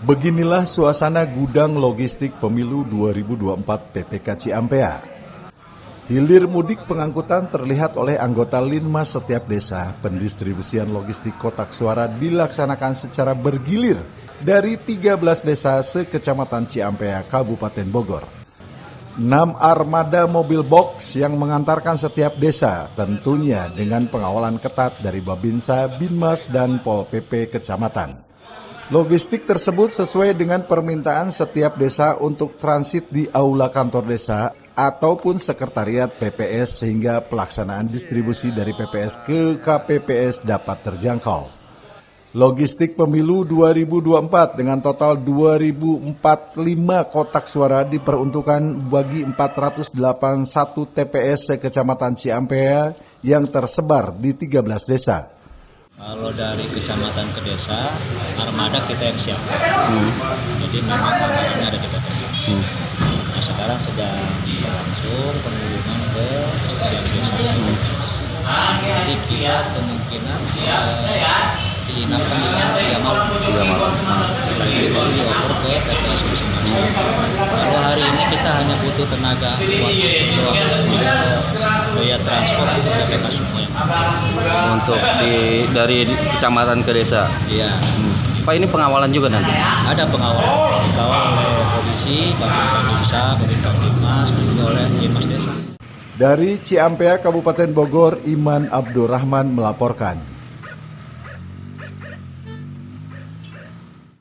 Beginilah suasana gudang logistik pemilu 2024 PPK Ciampea. Hilir mudik pengangkutan terlihat oleh anggota Linmas setiap desa. Pendistribusian logistik kotak suara dilaksanakan secara bergilir dari 13 desa sekecamatan Ciampea, Kabupaten Bogor. 6 armada mobil box yang mengantarkan setiap desa, tentunya dengan pengawalan ketat dari Babinsa, Binmas, dan Pol PP Kecamatan. Logistik tersebut sesuai dengan permintaan setiap desa untuk transit di aula kantor desa ataupun sekretariat PPS sehingga pelaksanaan distribusi dari PPS ke KPPS dapat terjangkau. Logistik pemilu 2024 dengan total 2045 kotak suara diperuntukkan bagi 481 TPS sekecamatan Ciampea yang tersebar di 13 desa. Kalau dari kecamatan ke desa, armada kita yang siapkan. Jadi memang armadanya ada di PTB. Nah, sekarang sedang berlangsung pengumuman ke sekian desa. Jadi kita kemungkinan diinapkan di sana 3 malam. Setelah itu baru dioper ke PPS masing-masing. Kalau hari ini kita hanya butuh tenaga biaya transport untuk PPK semua yang untuk dari kecamatan ke desa. Iya. Pak, ini pengawalan juga nanti? Ada pengawalan, dikawal oleh polisi, Babinsa, Babinsa Binmas, juga oleh Binmas Desa. Dari Ciampea, Kabupaten Bogor, Iman Abdurrahman melaporkan.